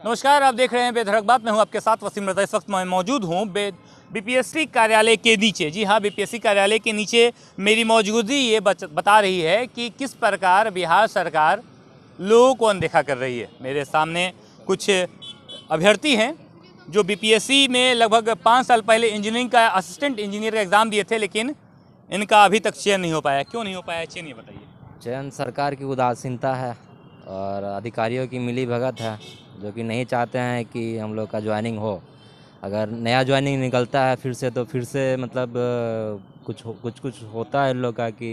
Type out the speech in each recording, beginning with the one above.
नमस्कार, आप देख रहे हैं बेधड़क बात। मैं हूं आपके साथ वसीम रजा। इस वक्त मैं मौजूद हूं बीपीएससी कार्यालय के नीचे। जी हां, बीपीएससी कार्यालय के नीचे मेरी मौजूदगी ये बता रही है कि किस प्रकार बिहार सरकार लोगों को अनदेखा कर रही है। मेरे सामने कुछ अभ्यर्थी हैं जो बीपीएससी में लगभग 5 साल पहले इंजीनियरिंग का असिस्टेंट इंजीनियर का एग्ज़ाम दिए थे, लेकिन इनका अभी तक चयन नहीं हो पाया। क्यों नहीं हो पाया चयन, ये बताइए। चयन सरकार की उदासीनता है और अधिकारियों की मिली भगत है, जो कि नहीं चाहते हैं कि हम लोग का ज्वाइनिंग हो। अगर नया ज्वाइनिंग निकलता है फिर से, तो फिर से मतलब कुछ होता है इन लोग का कि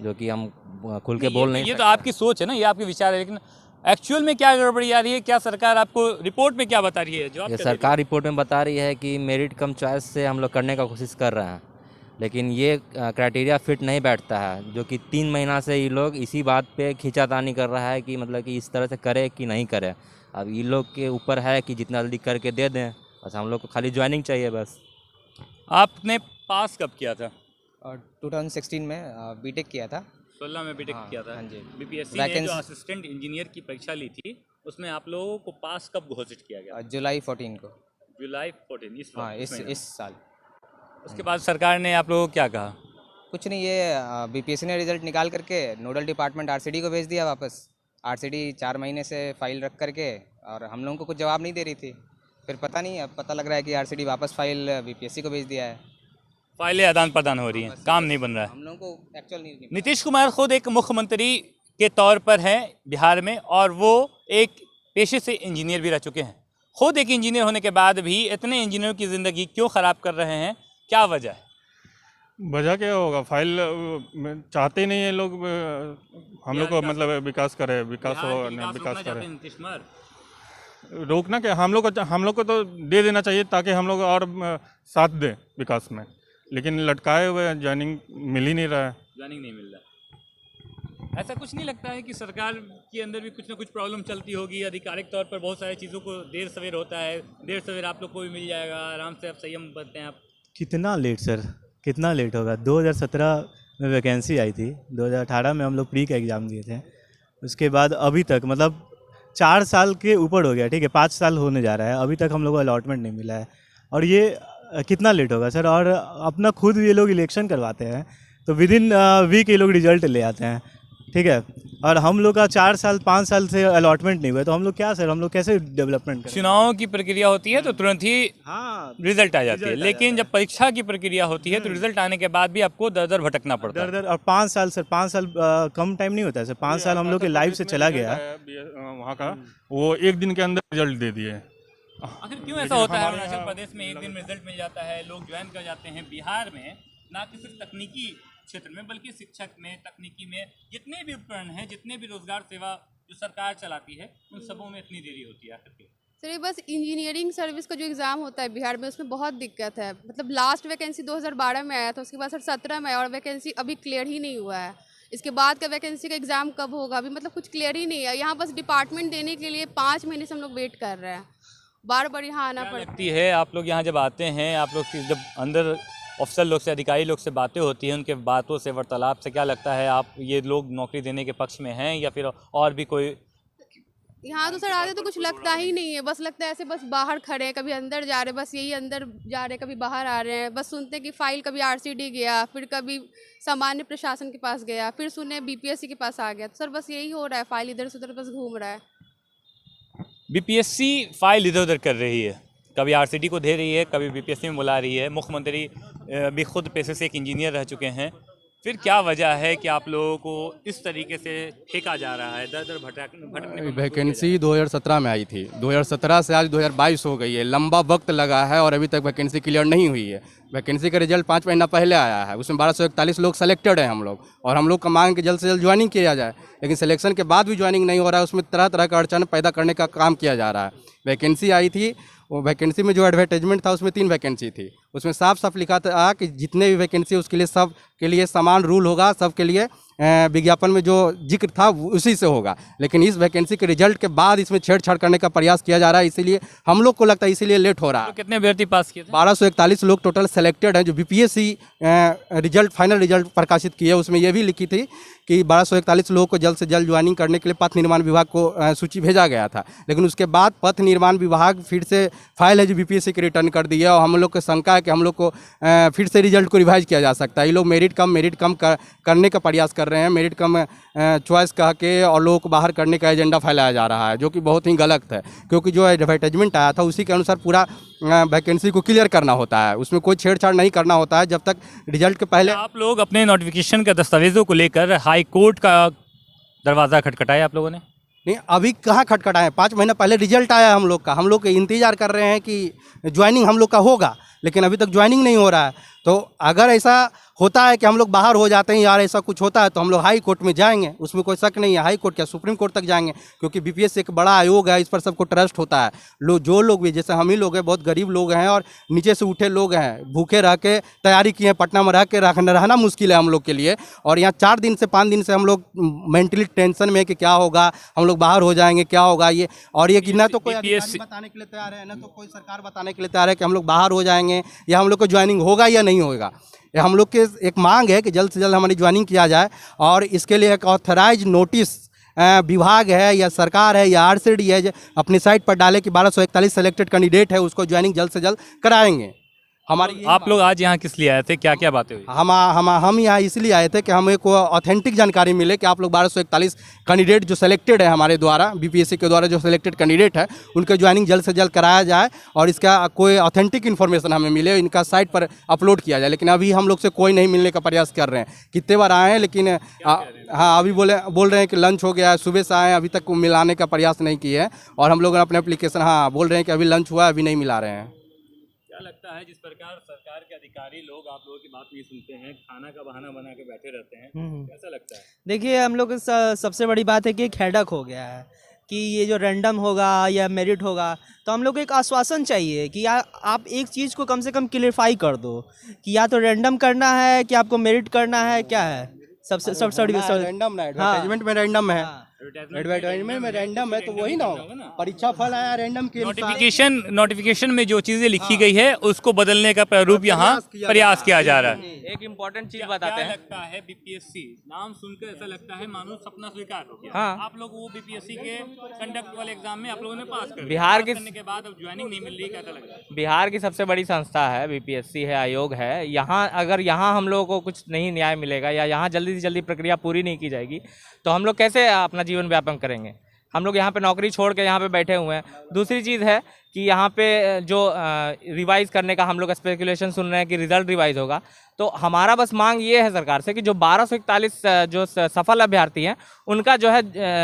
जो कि हम खुल के बोल नहीं ये सकते। तो आपकी सोच है ना, ये आपके विचार है, लेकिन एक्चुअल में क्या गड़बड़ी आ रही है? क्या सरकार आपको रिपोर्ट में क्या बता रही है? जो ये सरकार रिपोर्ट में बता रही है कि मेरिट कम चॉइस से हम लोग करने का कोशिश कर रहे हैं, लेकिन ये क्राइटेरिया फिट नहीं बैठता है। जो कि 3 महीना से ये लोग इसी बात पे खींचातानी कर रहा है कि मतलब कि इस तरह से करे कि नहीं करे। अब ये लोग के ऊपर है कि जितना जल्दी करके दे दें, बस हम लोग को खाली ज्वाइनिंग चाहिए बस। आपने पास कब किया था? और 2016 में बीटेक किया था। 16 में बीटेक किया था। हाँ जी। बीपीएससी ने जो असिस्टेंट इंजीनियर की परीक्षा ली थी, उसमें आप लोगों को पास कब घोषित किया गया? जुलाई 14 को। जुलाई 14 इस हाँ, वक्त, इस साल। उसके बाद सरकार ने आप लोगों को क्या कहा? कुछ नहीं, ये बीपीएससी ने रिजल्ट निकाल करके नोडल डिपार्टमेंट आरसीडी को भेज दिया वापस। आरसीडी 4 महीने से फाइल रख करके, और हम लोगों को कुछ जवाब नहीं दे रही थी। फिर पता नहीं, अब पता लग रहा है कि आरसीडी वापस फाइल बीपीएससी को भेज दिया है। फाइलें आदान प्रदान हो रही हैं, काम नहीं बन रहा है। हम लोगों को एक्चुअल नहीं। नीतीश कुमार खुद एक मुख्यमंत्री के तौर पर हैं बिहार में, और वो एक पेशे से इंजीनियर भी रह चुके हैं। खुद एक इंजीनियर होने के बाद भी इतने इंजीनियरों की ज़िंदगी क्यों ख़राब कर रहे हैं? क्या वजह है? वजह क्या होगा? फाइल चाहते ही नहीं है लोग, हम लोग को मतलब विकास करे, विकास हो, विकास करे। नीतीश कुमार रोकना क्या, हम लोग को तो दे देना चाहिए ताकि हम लोग और साथ दें विकास में, लेकिन लटकाए हुए ज्वाइनिंग मिल ही नहीं रहा है। ज्वाइनिंग नहीं मिल रहा। ऐसा कुछ नहीं लगता है कि सरकार के अंदर भी कुछ ना कुछ प्रॉब्लम चलती होगी? आधिकारिक तौर पर बहुत सारी चीज़ों को देर सवेर होता है, देर सवेर आप लोग को भी मिल जाएगा, आराम से आप संयम बरते हैं आप। कितना लेट सर, कितना लेट होगा? 2017 में वैकेंसी आई थी, 2018 में हम लोग प्री का एग्ज़ाम दिए थे। उसके बाद अभी तक मतलब 4 साल के ऊपर हो गया, ठीक है, 5 साल होने जा रहा है, अभी तक हम लोग को अलॉटमेंट नहीं मिला है। और ये कितना लेट होगा सर? और अपना खुद ये लोग इलेक्शन करवाते हैं तो विद इन वीक ये लोग रिजल्ट ले आते हैं, ठीक है, और हम लोग का 4 साल 5 साल से अलॉटमेंट नहीं हुआ, तो हम लोग क्या सर, हम लोग कैसे डेवलपमेंट करें? चुनाव की प्रक्रिया होती है तो तुरंत ही हाँ, रिजल्ट आ जाती है, लेकिन जब परीक्षा की प्रक्रिया होती है तो रिजल्ट आने के बाद भी आपको दर दर भटकना पड़ता है। दर और 5 साल सर, 5 साल कम टाइम नहीं होता है सर। 5 साल हम लोग के लाइफ से चला गया। वहाँ का वो 1 दिन के अंदर रिजल्ट दे दिए। आखिर क्यों ऐसा होता है? अरुणाचल प्रदेश में 1 दिन में रिजल्ट मिल जाता है, लोग ज्वाइन कर जाते हैं। बिहार में ना कि सिर्फ तकनीकी क्षेत्र में, बल्कि शिक्षक में, तकनीकी में, जितने भी उपकरण हैं, जितने भी रोजगार सेवा जो सरकार चलाती है, उन सबों में इतनी देरी होती है आखिर। सर ये बस इंजीनियरिंग सर्विस का जो एग्ज़ाम होता है बिहार में, उसमें बहुत दिक्कत है। मतलब लास्ट वैकेंसी 2012 में आया था, उसके बाद सर 17 में, और वैकेंसी अभी क्लियर ही नहीं हुआ है। इसके बाद का वैकेंसी का एग्ज़ाम कब होगा अभी मतलब कुछ क्लियर ही नहीं है। यहाँ बस डिपार्टमेंट देने के लिए 5 महीने से हम लोग वेट कर रहे हैं, बार बार यहाँ आना पड़ता है। आप लोग यहाँ जब आते हैं, आप लोग की जब अंदर अफसर लोग से, अधिकारी लोग से बातें होती हैं, उनके बातों से, वार्तालाप से क्या लगता है आप ये लोग नौकरी देने के पक्ष में हैं या फिर और भी कोई? यहाँ तो सर आते तो कुछ लगता ही नहीं है, बस लगता है ऐसे बस बाहर खड़े हैं, कभी अंदर जा रहे हैं, बस यही अंदर जा रहे हैं, कभी बाहर आ रहे हैं। बस सुनते हैं कि फाइल कभी आरसीडी गया, फिर कभी सामान्य प्रशासन के पास गया, फिर सुने बीपीएससी के पास आ गया। तो सर बस यही हो रहा है, फाइल इधर से उधर बस घूम रहा है। बीपीएससी फाइल इधर उधर कर रही है, कभी आरसीडी को दे रही है, कभी बीपीएससी में बुला रही है। मुख्यमंत्री भी खुद पेशे से एक इंजीनियर रह चुके हैं। फिर क्या वजह है कि आप लोगों को इस तरीके से फेंका जा रहा है, दर दर भटकने? वैकेंसी 2017 में आई थी, 2017 से आज 2022 हो गई है, लंबा वक्त लगा है और अभी तक वैकेंसी क्लियर नहीं हुई है। वैकेंसी का रिजल्ट 5 महीना पहले आया है, उसमें 1241 लोग सेलेक्टेड हैं हम लोग, और हम लोग का मांग कि जल्द से जल्द ज्वाइनिंग किया जाए, लेकिन सिलेक्शन के बाद भी ज्वाइनिंग नहीं हो रहा है। उसमें तरह तरह का अड़चन पैदा करने का काम किया जा रहा है। वैकेंसी आई थी, वो वैकेंसी में जो एडवर्टाइजमेंट था उसमें 3 वैकेंसी थी, उसमें साफ साफ लिखा था कि जितने भी वैकेंसी उसके लिए सब के लिए समान रूल होगा, सब के लिए विज्ञापन में जो जिक्र था उसी से होगा, लेकिन इस वैकेंसी के रिजल्ट के बाद इसमें छेड़छाड़ करने का प्रयास किया जा रहा है, इसीलिए हम लोग को लगता है इसीलिए लेट हो रहा है। तो कितने अभ्यर्थी पास किए थे? 1241 लोग टोटल सेलेक्टेड हैं। जो बीपीएससी रिजल्ट फाइनल रिजल्ट प्रकाशित किया उसमें यह भी लिखी थी कि 1241 लोगों को जल्द से जल्द ज्वाइनिंग करने के लिए पथ निर्माण विभाग को सूची भेजा गया था, लेकिन उसके बाद पथ निर्माण विभाग फिर से फाइल है जो बीपीएससी की रिटर्न कर दी है, और हम लोग को शंका है कि हम लोग को फिर से रिजल्ट को रिवाइज किया जा सकता है। ये लोग मेरिट कम करने का प्रयास कर रहे हैं, मेरिट कम चॉइस कह के और लोगों को बाहर करने का एजेंडा फैलाया जा रहा है, जो कि बहुत ही गलत है, क्योंकि जो एडवर्टाइजमेंट आया था उसी के अनुसार पूरा वैकेंसी को क्लियर करना होता है, उसमें कोई छेड़छाड़ नहीं करना होता है जब तक रिजल्ट के पहले। आप लोग अपने नोटिफिकेशन के दस्तावेजों को लेकर हाई कोर्ट का दरवाज़ा खटखटाया आप लोगों ने? नहीं, अभी कहाँ खटखटाए, 5 महीना पहले रिजल्ट आया हम लोग का, हम लोग इंतजार कर रहे हैं कि ज्वाइनिंग हम लोग का होगा, लेकिन अभी तक ज्वाइनिंग नहीं हो रहा है। तो अगर ऐसा होता है कि हम लोग बाहर हो जाते हैं यार, ऐसा कुछ होता है तो हम लोग हाई कोर्ट में जाएंगे, उसमें कोई शक नहीं है। हाई कोर्ट क्या, सुप्रीम कोर्ट तक जाएंगे, क्योंकि बीपीएससी एक बड़ा आयोग है, इस पर सबको ट्रस्ट होता है। जो लोग भी, जैसे हम ही लोग हैं, बहुत गरीब लोग हैं और नीचे से उठे लोग हैं, भूखे रह के तैयारी किए हैं, पटना में रह के रहना मुश्किल है हम लोग के लिए, और यहाँ 4 दिन से 5 दिन से हम लोग मेंटली टेंशन में कि क्या होगा, हम लोग बाहर हो जाएंगे, क्या होगा ये। और ये कि ना तो कोई अधिकारी बताने के लिए तैयार है, ना तो कोई सरकार बताने के लिए तैयार है कि हम लोग बाहर हो जाएंगे या हम लोग को ज्वाइनिंग होगा या नहीं होगा। ये हम लोग के एक मांग है कि जल्द से जल्द हमारी ज्वाइनिंग किया जाए, और इसके लिए एक ऑथराइज नोटिस विभाग है या सरकार है या आरसीडी है जो अपनी साइट पर डाले कि 1241 सेलेक्टेड कैंडिडेट है, उसको ज्वाइनिंग जल्द से जल्द कराएंगे। हमारी आप लोग आज यहाँ किस लिए आए थे, क्या क्या बातें हुई? हम यहाँ इसलिए आए थे कि हमें को ऑथेंटिक जानकारी मिले कि आप लोग 1241 कैंडिडेट जो सेलेक्टेड है हमारे द्वारा, बीपीएससी के द्वारा जो सेलेक्टेड कैंडिडेट है, उनका ज्वाइनिंग जल्द से जल्द कराया जाए और इसका कोई ऑथेंटिक इन्फॉर्मेशन हमें मिले, इनका साइट पर अपलोड किया जाए। लेकिन अभी हम लोग से कोई नहीं मिलने का प्रयास कर रहे हैं, कितने बार आए हैं, लेकिन हाँ अभी बोल रहे हैं कि लंच हो गया है, सुबह से आए हैं, अभी तक मिलाने का प्रयास नहीं किए हैं, और हम लोग अपने एप्लीकेशन बोल रहे हैं कि अभी लंच हुआ है, अभी नहीं मिला रहे हैं। लगता है जिस प्रकार सरकार के अधिकारी लोग आप लोगों की बात नहीं सुनते हैं, खाना का बहाना बना के बैठे रहते हैं, कैसा लगता है? देखिए, हम लोग सबसे बड़ी बात है कि एक हेडक हो गया है कि ये जो रैंडम होगा या मेरिट होगा, तो हम लोग को एक आश्वासन चाहिए कि आप एक चीज़ को कम से कम क्लियरफाई कर दो कि या तो रैंडम करना है कि आपको मेरिट करना है, क्या है सबसे रैंडम ना, एडवर्टाइजमेंट में रैंडम है, एडवर्टाइजमेंट में रैंडम है, तो वही ना होगा, परीक्षा फल आया रैंडम के नोटिफिकेशन में जो चीजें लिखी गई है उसको बदलने का प्रारूप यहाँ प्रयास किया जा रहा है। एक इम्पोर्टेंट चीज बताते हैं। लगता है बीपीएससी नाम सुनकर ऐसा लगता है मानो सपना स्वीकार हो गया। हाँ। आप लोग वो बीपीएससी के कंडक्ट वाले एग्जाम में आप लोगों ने पास कर बिहार के बाद अब ज्वाइनिंग नहीं मिल रही, कैसा लगता है? बिहार की सबसे बड़ी संस्था है, बीपीएससी है, आयोग है। यहाँ अगर यहाँ हम लोगों को कुछ नहीं न्याय मिलेगा या यहाँ जल्दी से जल्दी प्रक्रिया पूरी नहीं की जाएगी तो हम लोग कैसे अपना जीवन व्यापन करेंगे? हम लोग यहाँ पे नौकरी छोड़ के यहाँ पे बैठे हुए हैं। दूसरी चीज़ है कि यहाँ पे जो रिवाइज़ करने का हम लोग स्पेकुलेशन सुन रहे हैं कि रिजल्ट रिवाइज़ होगा, तो हमारा बस मांग ये है सरकार से कि जो 1241 जो सफल अभ्यर्थी हैं उनका जो है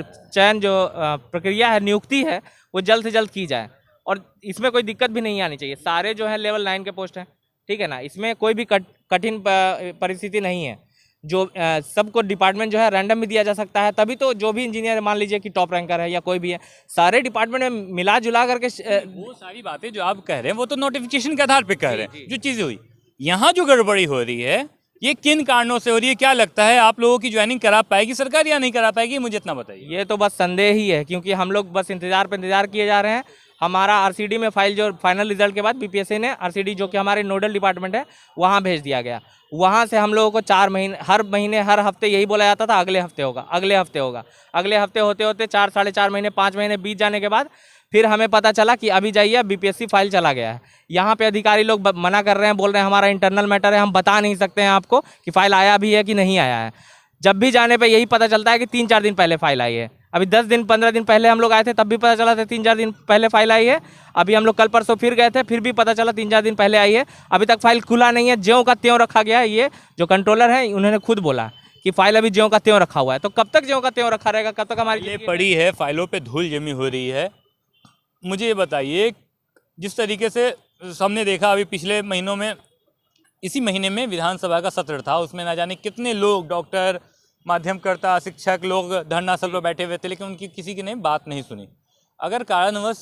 चयन जो प्रक्रिया है, नियुक्ति है, वो जल्द से जल्द की जाए, और इसमें कोई दिक्कत भी नहीं आनी चाहिए। सारे जो है लेवल 9 के पोस्ट हैं, ठीक है ना, इसमें कोई भी कठिन परिस्थिति नहीं है। जो सबको डिपार्टमेंट जो है रैंडम भी दिया जा सकता है, तभी तो जो भी इंजीनियर मान लीजिए कि टॉप रैंकर है या कोई भी है, सारे डिपार्टमेंट में मिला जुला करके वो सारी बातें जो आप कह रहे हैं वो तो नोटिफिकेशन के आधार पे कह रहे हैं। जो चीज़ें हुई यहाँ जो गड़बड़ी हो रही है ये किन कारणों से हो रही है? क्या लगता है आप लोगों की ज्वाइनिंग करा पाएगी सरकार या नहीं करा पाएगी? मुझे इतना बताइए। ये तो बस संदेह ही है, क्योंकि हम लोग बस इंतजार किए जा रहे हैं। हमारा आरसीडी में फाइल जो फाइनल रिजल्ट के बाद बीपीएससी ने आरसीडी जो कि हमारे नोडल डिपार्टमेंट है वहाँ भेज दिया गया। वहाँ से हम लोगों को 4 महीने हर हफ्ते यही बोला जाता था अगले हफ्ते होगा, अगले हफ्ते होगा। अगले हफ्ते होते होते 4 साढ़े 4 महीने 5 महीने बीत जाने के बाद फिर हमें पता चला कि अभी जाइए बीपीएससी फाइल चला गया है। यहाँ पे अधिकारी लोग मना कर रहे हैं, बोल रहे हैं हमारा इंटरनल मैटर है, हम बता नहीं सकते हैं आपको कि फाइल आया भी है कि नहीं आया है। जब भी जाने पे यही पता चलता है कि 3-4 दिन पहले फाइल आई है। अभी 10 दिन 15 दिन पहले हम लोग आए थे तब भी पता चला था 3-4 दिन पहले फाइल आई है। अभी हम लोग कल परसों फिर गए थे, फिर भी पता चला 3-4 दिन पहले आई है। अभी तक फाइल खुला नहीं है, ज्यों का त्यों रखा गया है। ये जो कंट्रोलर है उन्होंने खुद बोला कि फाइल अभी ज्यों का त्यों रखा हुआ है। तो कब तक ज्यों का त्यों रखा रहेगा? कब तक हमारी ये पड़ी है, फाइलों पे धूल जमी हो रही है। मुझे ये बताइए, जिस तरीके से हमने देखा अभी पिछले महीनों में, इसी महीने में विधानसभा का सत्र था, उसमें ना जाने कितने लोग, डॉक्टर, माध्यमकर्ता, शिक्षक लोग धरना स्थल पर बैठे हुए थे, लेकिन उनकी किसी की ने बात नहीं सुनी। अगर कारणवश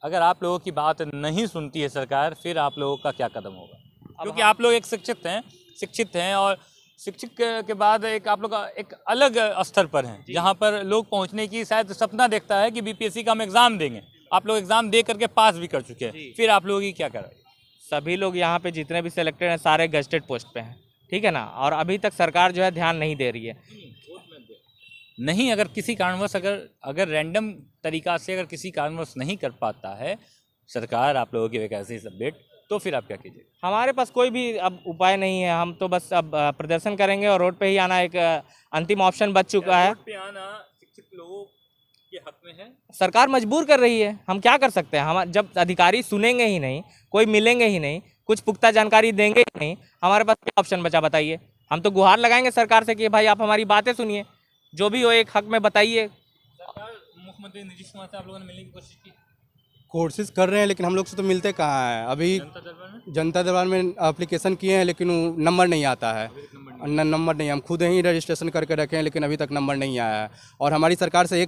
अगर आप लोगों की बात नहीं सुनती है सरकार, फिर आप लोगों का क्या कदम होगा? क्योंकि आप लोग एक शिक्षित हैं और शिक्षक के बाद एक आप लोग एक अलग स्तर पर हैं, जहाँ पर लोग पहुँचने की शायद सपना देखता है कि बीपीएससी का हम एग्ज़ाम देंगे। आप लोग एग्ज़ाम दे करके पास भी कर चुके हैं, फिर आप लोगों की क्या कर? सभी लोग यहाँ पे जितने भी सिलेक्टेड हैं सारे गजटेड पोस्ट पे हैं, ठीक है ना। और अभी तक सरकार जो है ध्यान नहीं दे रही है। नहीं, अगर किसी कारणवश अगर रैंडम तरीका से अगर किसी कारणवश नहीं कर पाता है सरकार आप लोगों की वैकेंसी सबमिट, तो फिर आप क्या कीजिए? हमारे पास कोई भी अब उपाय नहीं है, हम तो बस अब प्रदर्शन करेंगे और रोड पे ही आना एक अंतिम ऑप्शन बच चुका है। रोड पे आना शिक्षित लोगों के हक में है। सरकार मजबूर कर रही है, हम क्या कर सकते हैं। हम जब अधिकारी सुनेंगे ही नहीं, कोई मिलेंगे ही नहीं, कुछ पुख्ता जानकारी देंगे ही नहीं, हमारे पास क्या ऑप्शन बचा बताइए। हम तो गुहार लगाएंगे सरकार से कि भाई आप हमारी बातें सुनिए, जो भी हो एक हक में बताइए। मुख्यमंत्री नीतीश कुमार से आप लोगों ने मिलने की कोशिश की? कोशिश कर रहे हैं लेकिन हम लोग से तो मिलते कहाँ हैं। अभी जनता दरबार में एप्लीकेशन किए हैं लेकिन वो नंबर नहीं आता है, नंबर नहीं। हम खुद ही रजिस्ट्रेशन करके रखे हैं लेकिन अभी तक नंबर नहीं आया है। और हमारी सरकार से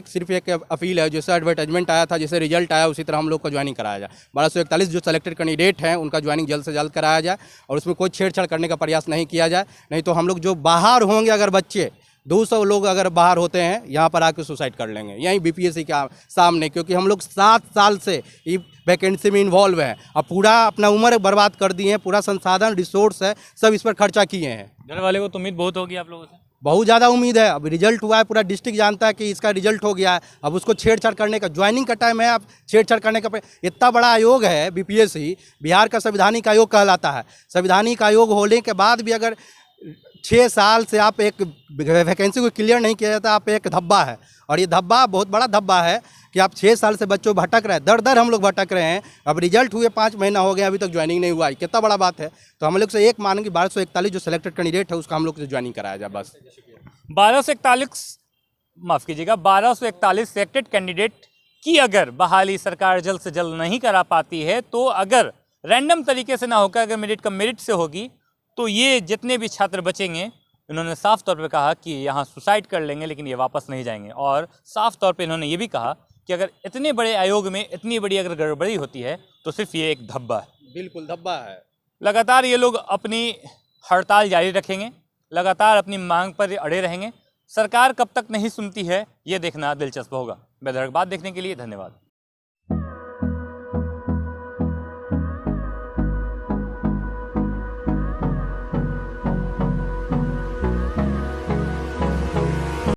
सिर्फ एक अपील है, जैसे एडवर्टाइजमेंट आया था, जैसे रिजल्ट आया उसी तरह हम लोग को ज्वाइनिंग कराया जाए। 1241 जो सेलेक्टेड कैंडिडेट हैं उनका ज्वाइनिंग जल्द से जल्द कराया जाए और उसमें कोई छेड़छाड़ करने का प्रयास नहीं किया जाए। नहीं तो हम लोग जो बाहर होंगे, अगर बच्चे 200 लोग अगर बाहर होते हैं यहाँ पर आके सुसाइड कर लेंगे यहीं बीपीएससी के सामने, क्योंकि हम लोग 7 साल से ये वैकेंसी में इन्वॉल्व हैं और पूरा अपना उम्र बर्बाद कर दिए हैं, पूरा संसाधन रिसोर्स है सब इस पर खर्चा किए हैं। घर वाले को तो उम्मीद बहुत होगी आप लोगों से? बहुत ज़्यादा उम्मीद है। अब रिजल्ट हुआ है, पूरा डिस्ट्रिक्ट जानता है कि इसका रिजल्ट हो गया है, अब उसको छेड़छाड़ करने का ज्वाइनिंग का टाइम है, अब छेड़छाड़ करने का इतना बड़ा आयोग है बीपीएससी, बिहार का संवैधानिक आयोग कहलाता है। संवैधानिक आयोग होने के बाद भी अगर 6 साल से आप एक वैकेंसी को क्लियर नहीं किया जाता, आप एक धब्बा है। और ये धब्बा बहुत बड़ा धब्बा है कि आप 6 साल से बच्चों भटक रहे हैं, दर दर हम लोग भटक रहे हैं। अब रिजल्ट हुए 5 महीना हो गया, अभी तक ज्वाइनिंग नहीं हुआ, कितना बड़ा बात है। तो हम लोग से एक मानेंगे 1241 जो सिलेक्टेड कैंडिडेट है उसका हम लोग से ज्वाइनिंग कराया जाए बस। 1241 माफ़ कीजिएगा 1241 सिलेक्टेड कैंडिडेट की अगर बहाली सरकार जल्द से जल्द नहीं करा पाती है, तो अगर रैंडम तरीके से ना होकर अगर मेरिट कम मेरिट से होगी, तो ये जितने भी छात्र बचेंगे इन्होंने साफ तौर पे कहा कि यहाँ सुसाइड कर लेंगे लेकिन ये वापस नहीं जाएंगे। और साफ तौर पे इन्होंने ये भी कहा कि अगर इतने बड़े आयोग में इतनी बड़ी अगर गड़बड़ी होती है तो सिर्फ ये एक धब्बा है। बिल्कुल धब्बा है। लगातार ये लोग अपनी हड़ताल जारी रखेंगे, लगातार अपनी मांग पर अड़े रहेंगे। सरकार कब तक नहीं सुनती है ये देखना दिलचस्प होगा। बेधड़क बात देखने के लिए धन्यवाद।